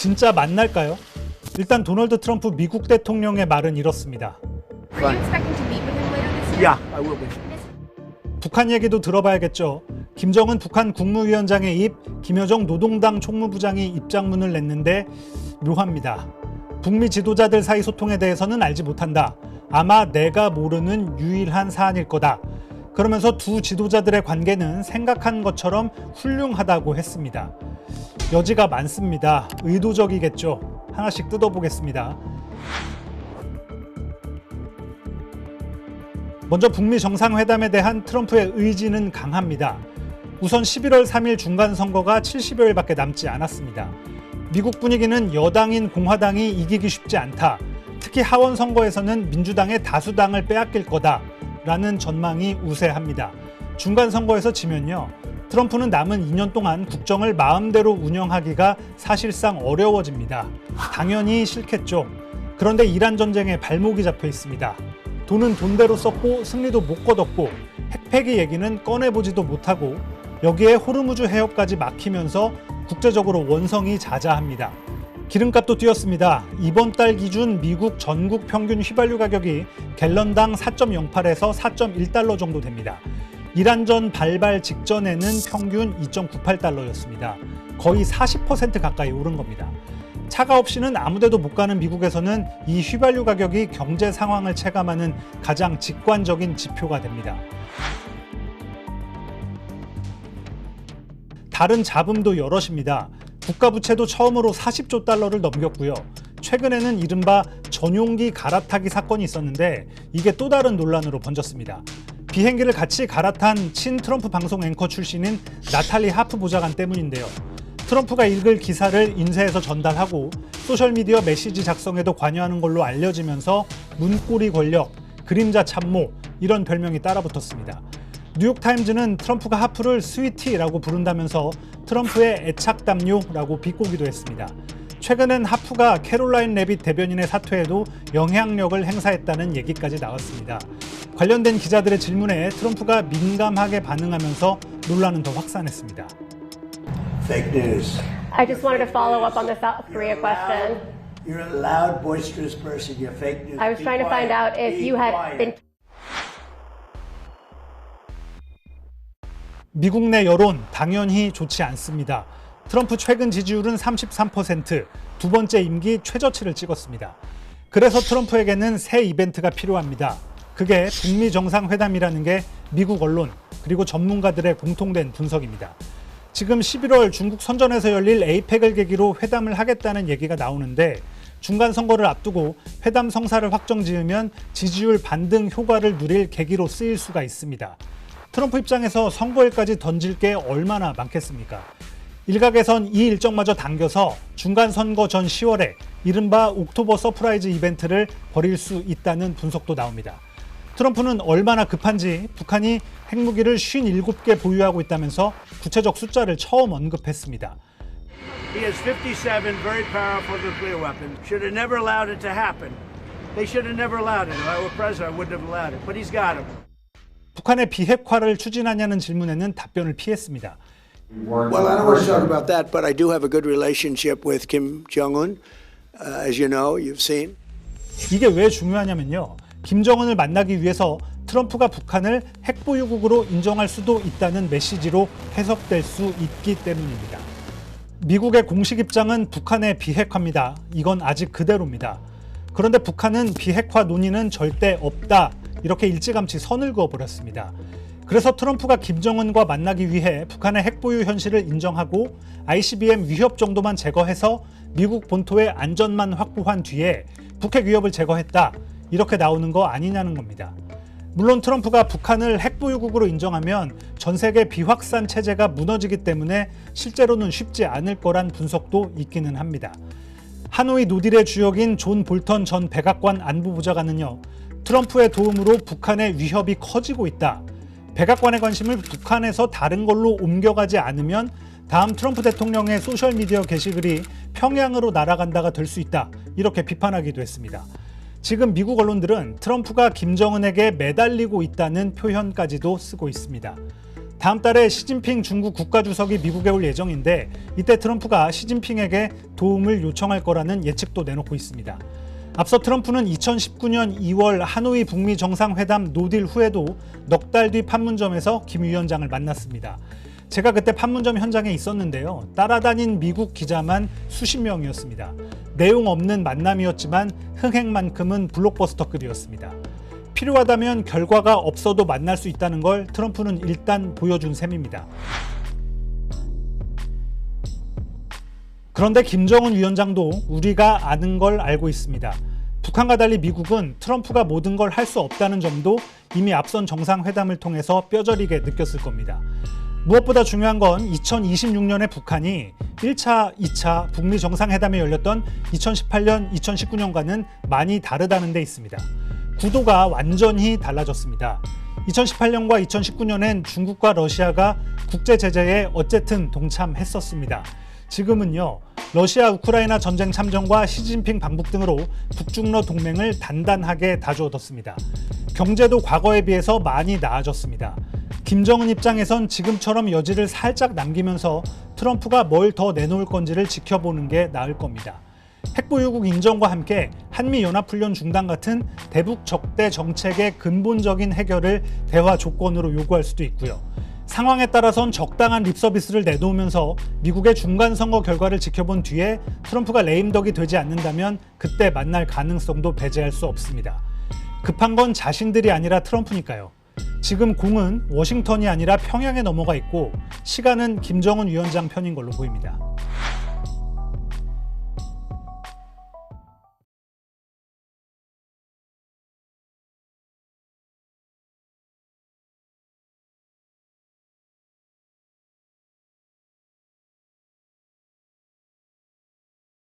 진짜 만날까요? 일단 도널드 트럼프 미국 대통령의 말은 이렇습니다. Are you expecting to meet with him later this year? Yeah, I will be. 북한 얘기도 들어봐야겠죠. 김정은 북한 국무위원장의 입, 김여정 노동당 총무부장이 입장문을 냈는데 묘합니다. 북미 지도자들 사이 소통에 대해서는 알지 못한다. 아마 내가 모르는 유일한 사안일 거다. 그러면서 두 지도자들의 관계는 생각한 것처럼 훌륭하다고 했습니다. 여지가 많습니다. 의도적이겠죠. 하나씩 뜯어보겠습니다. 먼저 북미 정상회담에 대한 트럼프의 의지는 강합니다. 우선 11월 3일 중간선거가 70여일밖에 남지 않았습니다. 미국 분위기는 여당인 공화당이 이기기 쉽지 않다. 특히 하원 선거에서는 민주당의 다수당을 빼앗길 거다라는 전망이 우세합니다. 중간선거에서 지면요. 트럼프는 남은 2년 동안 국정을 마음대로 운영하기가 사실상 어려워집니다. 당연히 싫겠죠. 그런데 이란 전쟁에 발목이 잡혀 있습니다. 돈은 돈대로 썼고 승리도 못 거뒀고 핵폐기 얘기는 꺼내보지도 못하고 여기에 호르무즈 해협까지 막히면서 국제적으로 원성이 자자합니다. 기름값도 뛰었습니다. 이번 달 기준 미국 전국 평균 휘발유 가격이 갤런당 4.08에서 4.1달러 정도 됩니다. 이란전 발발 직전에는 평균 2.98달러였습니다. 거의 40% 가까이 오른 겁니다. 차가 없이는 아무데도 못 가는 미국에서는 이 휘발유 가격이 경제 상황을 체감하는 가장 직관적인 지표가 됩니다. 다른 잡음도 여럿입니다. 국가부채도 처음으로 40조 달러를 넘겼고요. 최근에는 이른바 전용기 갈아타기 사건이 있었는데 이게 또 다른 논란으로 번졌습니다. 비행기를 같이 갈아탄 친 트럼프 방송 앵커 출신인 나탈리 하프 보좌관 때문인데요. 트럼프가 읽을 기사를 인쇄해서 전달하고 소셜미디어 메시지 작성에도 관여하는 걸로 알려지면서 문고리 권력, 그림자 참모 이런 별명이 따라붙었습니다. 뉴욕타임즈는 트럼프가 하프를 스위티라고 부른다면서 트럼프의 애착 담요라고 비꼬기도 했습니다. 최근엔 하프가 캐롤라인 레빗 대변인의 사퇴에도 영향력을 행사했다는 얘기까지 나왔습니다. 관련된 기자들의 질문에 트럼프가 민감하게 반응하면서 논란은 더 확산했습니다. Fake news. I just wanted to follow up on the South Korea question. You're a loud, boisterous person. You're fake news. I was trying to find out if you had been. 미국 내 여론 당연히 좋지 않습니다. 트럼프 최근 지지율은 33%, 두 번째 임기 최저치를 찍었습니다. 그래서 트럼프에게는 새 이벤트가 필요합니다. 그게 북미 정상회담이라는 게 미국 언론 그리고 전문가들의 공통된 분석입니다. 지금 11월 중국 선전에서 열릴 에이펙을 계기로 회담을 하겠다는 얘기가 나오는데 중간 선거를 앞두고 회담 성사를 확정지으면 지지율 반등 효과를 누릴 계기로 쓰일 수가 있습니다. 트럼프 입장에서 선거일까지 던질 게 얼마나 많겠습니까? 일각에선 이 일정마저 당겨서 중간 선거 전 10월에 이른바 옥토버 서프라이즈 이벤트를 벌일 수 있다는 분석도 나옵니다. 트럼프는 얼마나 급한지 북한이 핵무기를 57개 보유하고 있다면서 구체적 숫자를 처음 언급했습니다. He has 57 very powerful nuclear weapons. Should have never allowed it to happen. They should have never allowed it. If I were president, I wouldn't have allowed it. But he's got them. 북한의 비핵화를 추진하냐는 질문에는 답변을 피했습니다. Well, I don't want to talk about that, but I do have a good relationship with Kim Jong-un. As you know, you've seen. 이게 왜 중요하냐면요. 김정은을 만나기 위해서 트럼프가 북한을 핵보유국으로 인정할 수도 있다는 메시지로 해석될 수 있기 때문입니다. 미국의 공식 입장은 북한의 비핵화입니다. 이건 아직 그대로입니다. 그런데 북한은 비핵화 논의는 절대 없다. 이렇게 일찌감치 선을 그어버렸습니다. 그래서 트럼프가 김정은과 만나기 위해 북한의 핵보유 현실을 인정하고 ICBM 위협 정도만 제거해서 미국 본토의 안전만 확보한 뒤에 북핵 위협을 제거했다. 이렇게 나오는 거 아니냐는 겁니다. 물론 트럼프가 북한을 핵보유국으로 인정하면 전 세계 비확산 체제가 무너지기 때문에 실제로는 쉽지 않을 거란 분석도 있기는 합니다. 하노이 노딜의 주역인 존 볼턴 전 백악관 안보보좌관은요. 트럼프의 도움으로 북한의 위협이 커지고 있다. 백악관의 관심을 북한에서 다른 걸로 옮겨가지 않으면 다음 트럼프 대통령의 소셜미디어 게시글이 평양으로 날아간다가 될 수 있다. 이렇게 비판하기도 했습니다. 지금 미국 언론들은 트럼프가 김정은에게 매달리고 있다는 표현까지도 쓰고 있습니다. 다음 달에 시진핑 중국 국가주석이 미국에 올 예정인데 이때 트럼프가 시진핑에게 도움을 요청할 거라는 예측도 내놓고 있습니다. 앞서 트럼프는 2019년 2월 하노이 북미 정상회담 노딜 후에도 넉 달 뒤 판문점에서 김 위원장을 만났습니다. 제가 그때 판문점 현장에 있었는데요. 따라다닌 미국 기자만 수십 명이었습니다. 내용 없는 만남이었지만 흥행만큼은 블록버스터급이었습니다. 필요하다면 결과가 없어도 만날 수 있다는 걸 트럼프는 일단 보여준 셈입니다. 그런데 김정은 위원장도 우리가 아는 걸 알고 있습니다. 북한과 달리 미국은 트럼프가 모든 걸 할 수 없다는 점도 이미 앞선 정상회담을 통해서 뼈저리게 느꼈을 겁니다. 무엇보다 중요한 건 2026년에 북한이 1차, 2차 북미 정상회담이 열렸던 2018년, 2019년과는 많이 다르다는 데 있습니다. 구도가 완전히 달라졌습니다. 2018년과 2019년엔 중국과 러시아가 국제 제재에 어쨌든 동참했었습니다. 지금은요, 러시아 우크라이나 전쟁 참전과 시진핑 방북 등으로 북중러 동맹을 단단하게 다져뒀습니다. 경제도 과거에 비해서 많이 나아졌습니다. 김정은 입장에선 지금처럼 여지를 살짝 남기면서 트럼프가 뭘 더 내놓을 건지를 지켜보는 게 나을 겁니다. 핵보유국 인정과 함께 한미연합훈련 중단 같은 대북 적대 정책의 근본적인 해결을 대화 조건으로 요구할 수도 있고요. 상황에 따라선 적당한 립서비스를 내놓으면서 미국의 중간선거 결과를 지켜본 뒤에 트럼프가 레임덕이 되지 않는다면 그때 만날 가능성도 배제할 수 없습니다. 급한 건 자신들이 아니라 트럼프니까요. 지금 공은 워싱턴이 아니라 평양에 넘어가 있고 시간은 김정은 위원장 편인 걸로 보입니다.